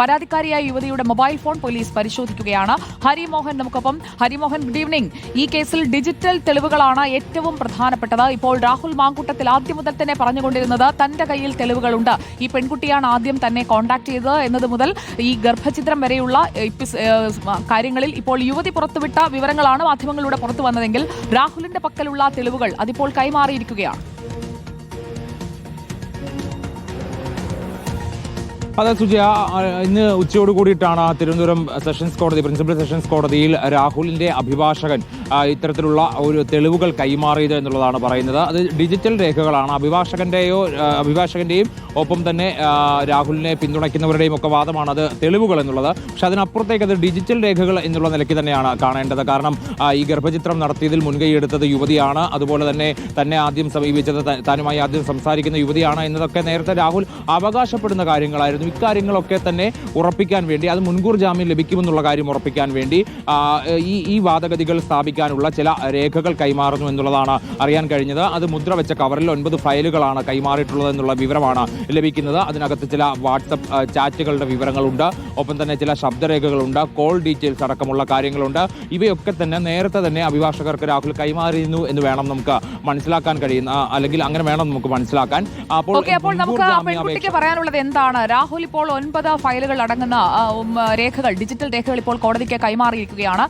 പരാതിക്കാരിയായ യുവതിയുടെ mobile phone police പരിശോധിക്കുകയാണ്. ഹരിമോഹൻ നമുക്കൊപ്പം. Harimohan, good evening. ഈ കേസിൽ ഡിജിറ്റൽ തെളിവുകളാണ് ഏറ്റവും പ്രധാനപ്പെട്ടത്. ഇപ്പോൾ രാഹുൽ മാങ്കൂട്ടത്തിൽ ആദ്യം മുതൽ തന്നെ പറഞ്ഞുകൊണ്ടിരുന്നത് തന്റെ കയ്യിൽ തെളിവുകളുണ്ട്, ഈ പെൺകുട്ടിയാണ് ആദ്യം തന്നെ കോൺടാക്ട് ചെയ്തത് എന്നത് മുതൽ ഈ ഗർഭചിത്രം വരെയുള്ള കാര്യങ്ങളിൽ ഇപ്പോൾ യുവതി പുറത്തുവിട്ട വിവരങ്ങളാണ് മാധ്യമങ്ങളിലൂടെ പുറത്തു വന്നതെങ്കിൽ രാഹുലിന്റെ പക്കലുള്ള തെളിവുകൾ അതിപ്പോൾ കൈമാറിയിരിക്കുകയാണ്. അതെ സുജയ, ഇന്ന് ഉച്ചയോട് കൂടിയിട്ടാണ് തിരുവനന്തപുരം സെഷൻസ് കോടതി, പ്രിൻസിപ്പൽ സെഷൻസ് കോടതിയിൽ രാഹുലിന്റെ അഭിഭാഷകൻ ഇത്തരത്തിലുള്ള ഒരു തെളിവുകൾ കൈമാറിയത് എന്നുള്ളതാണ് പറയുന്നത്. അത് ഡിജിറ്റൽ രേഖകളാണ്. അഭിഭാഷകന്റെയും ഒപ്പം തന്നെ രാഹുലിനെ പിന്തുണയ്ക്കുന്നവരുടെയും ഒക്കെ വാദമാണ് അത് തെളിവുകൾ എന്നുള്ളത്. പക്ഷെ അതിനപ്പുറത്തേക്ക് അത് ഡിജിറ്റൽ രേഖകൾ എന്നുള്ള നിലയ്ക്ക് തന്നെയാണ് കാണേണ്ടത്. കാരണം ഈ ഗർഭചിത്രം നടത്തിയതിൽ മുൻകൈയെടുത്തത് യുവതിയാണ്, അതുപോലെ തന്നെ ആദ്യം സമീപിച്ചത്, താനുമായി ആദ്യം സംസാരിക്കുന്ന യുവതിയാണ് എന്നതൊക്കെ നേരത്തെ രാഹുൽ അവകാശപ്പെടുന്ന കാര്യങ്ങളായിരുന്നു. ഇക്കാര്യങ്ങളൊക്കെ തന്നെ ഉറപ്പിക്കാൻ വേണ്ടി, അത് മുൻകൂർ ജാമ്യം ലഭിക്കുമെന്നുള്ള കാര്യം ഉറപ്പിക്കാൻ വേണ്ടി ഈ വാദഗതികൾ സ്ഥാപിക്കാനുള്ള ചില രേഖകൾ കൈമാറുന്നു എന്നുള്ളതാണ് അറിയാൻ കഴിഞ്ഞത്. അത് മുദ്ര വെച്ച കവറിൽ 9 ഫയലുകളാണ് കൈമാറിയിട്ടുള്ളത് എന്നുള്ള വിവരമാണ് ലഭിക്കുന്നത്. അതിനകത്ത് ചില വാട്സപ്പ് ചാറ്റുകളുടെ വിവരങ്ങളുണ്ട്, ഒപ്പം തന്നെ ചില ശബ്ദരേഖകളുണ്ട്, കോൾ ഡീറ്റെയിൽസ് അടക്കമുള്ള കാര്യങ്ങളുണ്ട്. ഇവയൊക്കെ തന്നെ നേരത്തെ തന്നെ അഭിഭാഷകർക്ക് രാഹുൽ കൈമാറിയിരുന്നു എന്ന് വേണം നമുക്ക് മനസ്സിലാക്കാൻ കഴിയുന്ന, അല്ലെങ്കിൽ അങ്ങനെ വേണം നമുക്ക് മനസ്സിലാക്കാൻ. അപ്പോൾ നമുക്ക് പറയാനുള്ളത് എന്താണ്? രാഹുൽ ഇപ്പോൾ 9 ഫയലുകൾ അടങ്ങുന്ന രേഖകൾ, ഡിജിറ്റൽ രേഖകൾ ഇപ്പോൾ കോടതിക്ക് കൈമാറിയിരിക്കുകയാണ്.